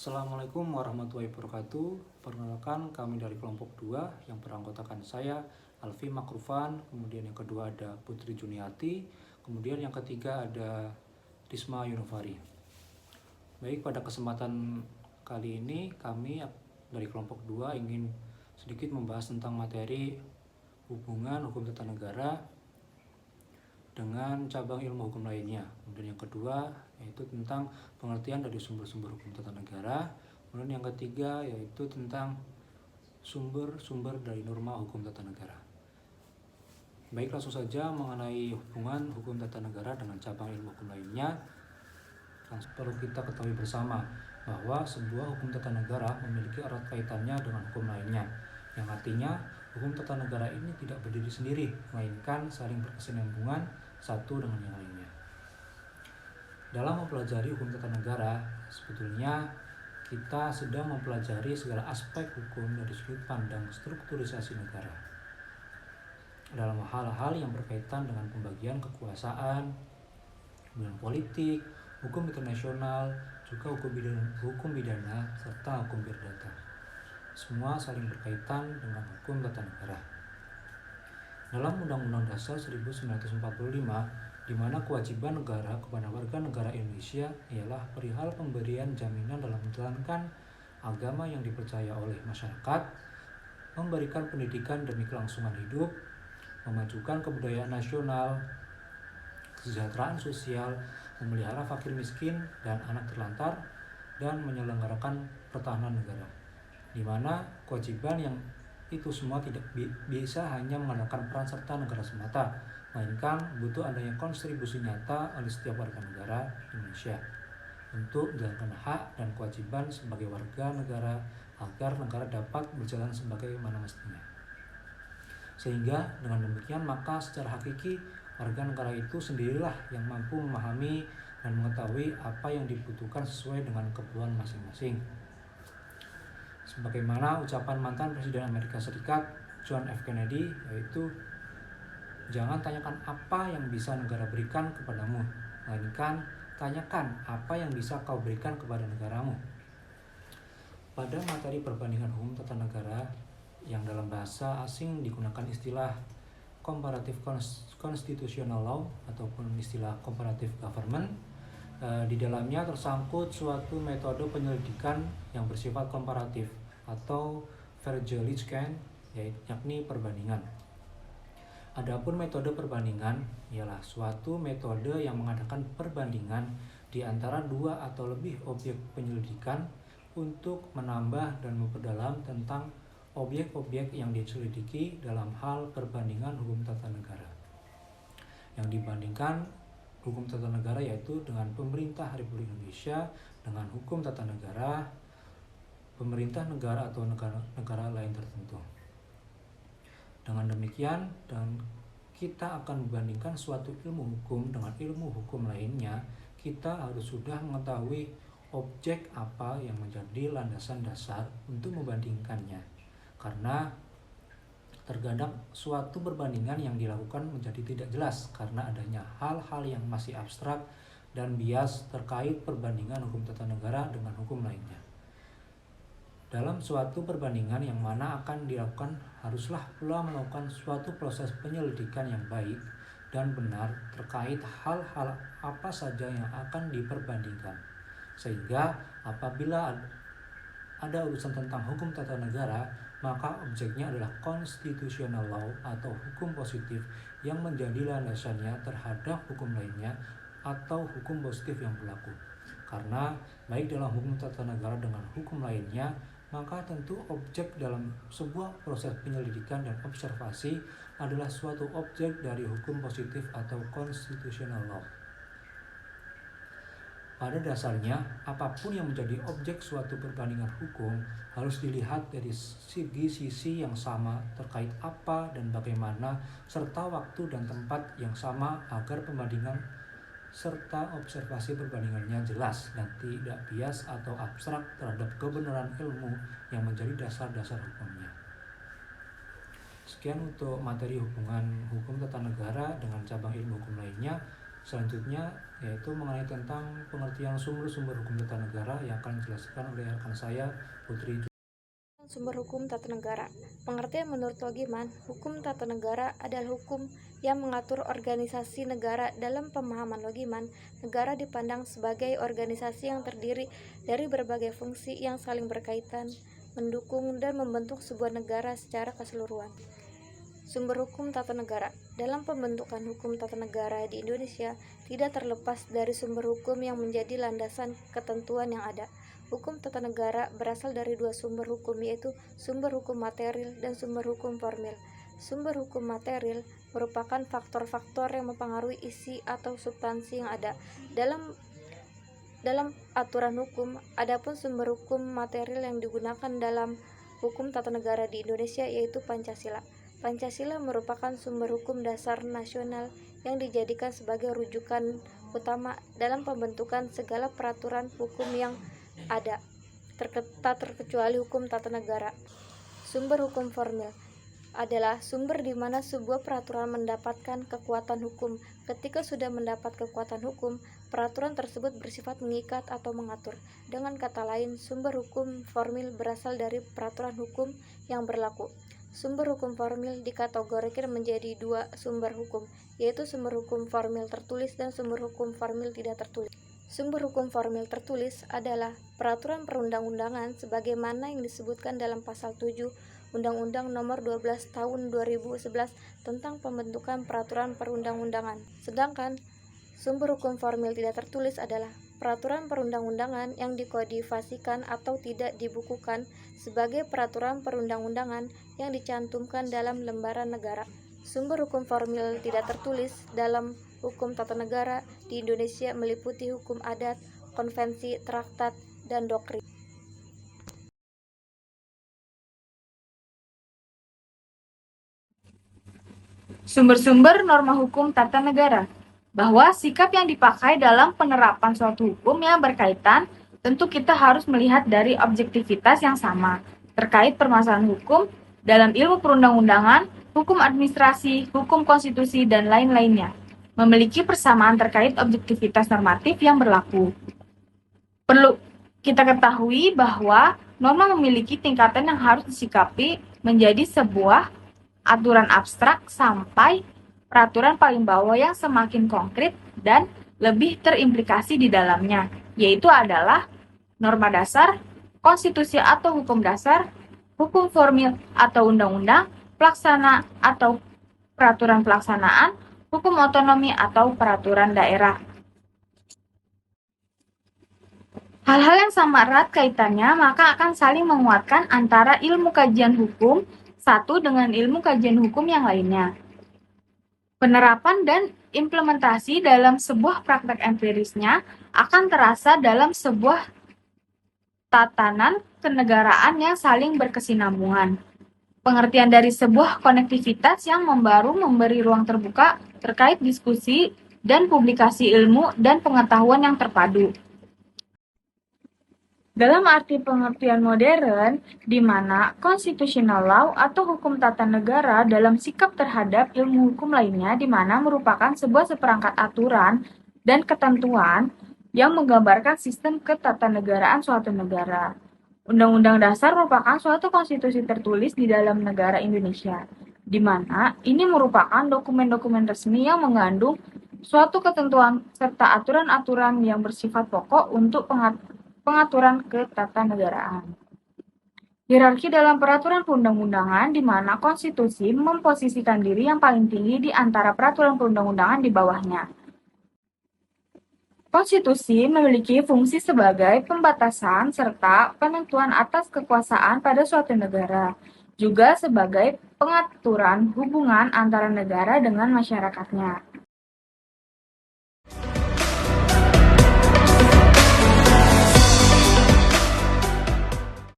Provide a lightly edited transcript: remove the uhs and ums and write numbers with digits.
Assalamualaikum warahmatullahi wabarakatuh. Perkenalkan, kami dari kelompok 2 yang beranggotakan saya Alfi Makrufan, kemudian yang kedua ada Putri Juniati, kemudian yang ketiga ada Risma Yunovari. Baik, pada kesempatan kali ini kami dari kelompok 2 ingin sedikit membahas tentang materi hubungan hukum tata negara dengan cabang ilmu hukum lainnya. Kemudian yang kedua yaitu tentang pengertian dari sumber-sumber hukum tata negara. Kemudian yang ketiga yaitu tentang sumber-sumber dari norma hukum tata negara. Baik, langsung saja mengenai hubungan hukum tata negara dengan cabang ilmu hukum lainnya. Perlu kita ketahui bersama bahwa sebuah hukum tata negara memiliki erat kaitannya dengan hukum lainnya, yang artinya hukum tata negara ini tidak berdiri sendiri, melainkan saling berkesinambungan satu dengan yang lainnya. Dalam mempelajari hukum tata negara, sebetulnya kita sedang mempelajari segala aspek hukum dari sudut pandang strukturisasi negara. Dalam hal-hal yang berkaitan dengan pembagian kekuasaan, kemudian politik, hukum internasional, juga hukum pidana, serta hukum perdata. Semua saling berkaitan dengan hukum tata negara. Dalam Undang-Undang Dasar 1945, di mana kewajiban negara kepada warga negara Indonesia ialah perihal pemberian jaminan dalam menjalankan agama yang dipercaya oleh masyarakat, memberikan pendidikan demi kelangsungan hidup, memajukan kebudayaan nasional, kesejahteraan sosial, memelihara fakir miskin dan anak terlantar, dan menyelenggarakan pertahanan negara, di mana kewajiban yang itu semua tidak bisa hanya mengandalkan peran serta negara semata, melainkan butuh adanya kontribusi nyata oleh setiap warga negara Indonesia untuk menjalankan hak dan kewajiban sebagai warga negara agar negara dapat berjalan sebagaimana mestinya. Sehingga dengan demikian maka secara hakiki warga negara itu sendirilah yang mampu memahami dan mengetahui apa yang dibutuhkan sesuai dengan keperluan masing-masing. Sebagaimana ucapan mantan Presiden Amerika Serikat John F. Kennedy, yaitu jangan tanyakan apa yang bisa negara berikan kepadamu, melainkan tanyakan apa yang bisa kau berikan kepada negaramu. Pada materi perbandingan hukum tata negara yang dalam bahasa asing digunakan istilah comparative constitutional law ataupun istilah comparative government, di dalamnya tersangkut suatu metode penyelidikan yang bersifat komparatif atau Vergelijkheid, yakni perbandingan. Adapun metode perbandingan ialah suatu metode yang mengadakan perbandingan di antara dua atau lebih objek penyelidikan untuk menambah dan memperdalam tentang objek-objek yang diselidiki dalam hal perbandingan hukum tata negara. Yang dibandingkan hukum tata negara yaitu dengan pemerintah Republik Indonesia dengan hukum tata negara pemerintah negara atau negara lain tertentu. Dengan demikian, dan kita akan membandingkan suatu ilmu hukum dengan ilmu hukum lainnya, kita harus sudah mengetahui objek apa yang menjadi landasan dasar untuk membandingkannya. Karena terkadang suatu perbandingan yang dilakukan menjadi tidak jelas karena adanya hal-hal yang masih abstrak dan bias terkait perbandingan hukum tata negara dengan hukum lainnya. Dalam suatu perbandingan yang mana akan dilakukan, haruslah pula melakukan suatu proses penyelidikan yang baik dan benar terkait hal-hal apa saja yang akan diperbandingkan. Sehingga apabila ada urusan tentang hukum tata negara, maka objeknya adalah constitutional law atau hukum positif yang menjadi landasannya terhadap hukum lainnya atau hukum positif yang berlaku. Karena baik dalam hukum tata negara dengan hukum lainnya, maka tentu objek dalam sebuah proses penyelidikan dan observasi adalah suatu objek dari hukum positif atau constitutional law. Pada dasarnya, apapun yang menjadi objek suatu perbandingan hukum harus dilihat dari sisi yang sama terkait apa dan bagaimana, serta waktu dan tempat yang sama agar perbandingan serta observasi perbandingannya jelas dan tidak bias atau abstrak terhadap kebenaran ilmu yang menjadi dasar-dasar hukumnya. Sekian untuk materi hubungan hukum tata negara dengan cabang ilmu hukum lainnya. Selanjutnya yaitu mengenai tentang pengertian sumber-sumber hukum tata negara yang akan dijelaskan oleh rekan saya Putri. Sumber hukum tata negara. Pengertian menurut Logiman, hukum tata negara adalah hukum yang mengatur organisasi negara. Dalam pemahaman Logiman, negara dipandang sebagai organisasi yang terdiri dari berbagai fungsi yang saling berkaitan, mendukung dan membentuk sebuah negara secara keseluruhan. Sumber hukum tata negara. Dalam pembentukan hukum tata negara di Indonesia, tidak terlepas dari sumber hukum yang menjadi landasan ketentuan yang ada. Hukum tata negara berasal dari dua sumber hukum, yaitu sumber hukum material dan sumber hukum formil. Sumber hukum material merupakan faktor-faktor yang mempengaruhi isi atau substansi yang ada dalam aturan hukum. Adapun sumber hukum material yang digunakan dalam hukum tata negara di Indonesia yaitu Pancasila. Pancasila merupakan sumber hukum dasar nasional yang dijadikan sebagai rujukan utama dalam pembentukan segala peraturan hukum yang ada, tak terkecuali hukum tata negara. Sumber hukum formil adalah sumber di mana sebuah peraturan mendapatkan kekuatan hukum. Ketika sudah mendapat kekuatan hukum, peraturan tersebut bersifat mengikat atau mengatur. Dengan kata lain, sumber hukum formil berasal dari peraturan hukum yang berlaku. Sumber hukum formil dikategorikan menjadi dua sumber hukum, yaitu sumber hukum formil tertulis dan sumber hukum formil tidak tertulis. Sumber hukum formil tertulis adalah peraturan perundang-undangan sebagaimana yang disebutkan dalam pasal 7 Undang-Undang Nomor 12 Tahun 2011 tentang pembentukan peraturan perundang-undangan. Sedangkan sumber hukum formil tidak tertulis adalah peraturan perundang-undangan yang dikodifasikan atau tidak dibukukan sebagai peraturan perundang-undangan yang dicantumkan dalam lembaran negara. Sumber hukum formil tidak tertulis dalam hukum tata negara di Indonesia meliputi hukum adat, konvensi, traktat, dan doktrin. Sumber-sumber norma hukum tata negara, bahwa sikap yang dipakai dalam penerapan suatu hukum yang berkaitan, tentu kita harus melihat dari objektivitas yang sama terkait permasalahan hukum dalam ilmu perundang-undangan, hukum administrasi, hukum konstitusi, dan lain-lainnya, memiliki persamaan terkait objektivitas normatif yang berlaku. Perlu kita ketahui bahwa norma memiliki tingkatan yang harus disikapi menjadi sebuah aturan abstrak sampai peraturan paling bawah yang semakin konkret dan lebih terimplikasi di dalamnya, yaitu adalah norma dasar, konstitusi atau hukum dasar, hukum formil atau undang-undang, pelaksana atau peraturan pelaksanaan, hukum otonomi atau peraturan daerah. Hal-hal yang sama erat kaitannya maka akan saling menguatkan antara ilmu kajian hukum satu dengan ilmu kajian hukum yang lainnya. Penerapan dan implementasi dalam sebuah praktek empirisnya akan terasa dalam sebuah tatanan kenegaraan yang saling berkesinambungan. Pengertian dari sebuah konektivitas yang baru memberi ruang terbuka terkait diskusi dan publikasi ilmu dan pengetahuan yang terpadu. Dalam arti pengertian modern, di mana constitutional law atau hukum tata negara dalam sikap terhadap ilmu hukum lainnya di mana merupakan sebuah seperangkat aturan dan ketentuan yang menggambarkan sistem ketatanegaraan suatu negara. Undang-Undang Dasar merupakan suatu konstitusi tertulis di dalam negara Indonesia, di mana ini merupakan dokumen-dokumen resmi yang mengandung suatu ketentuan serta aturan-aturan yang bersifat pokok untuk pengaturan ketatanegaraan. Hierarki dalam peraturan perundang-undangan di mana konstitusi memposisikan diri yang paling tinggi di antara peraturan perundang-undangan di bawahnya. Konstitusi memiliki fungsi sebagai pembatasan serta penentuan atas kekuasaan pada suatu negara, juga sebagai pengaturan hubungan antara negara dengan masyarakatnya.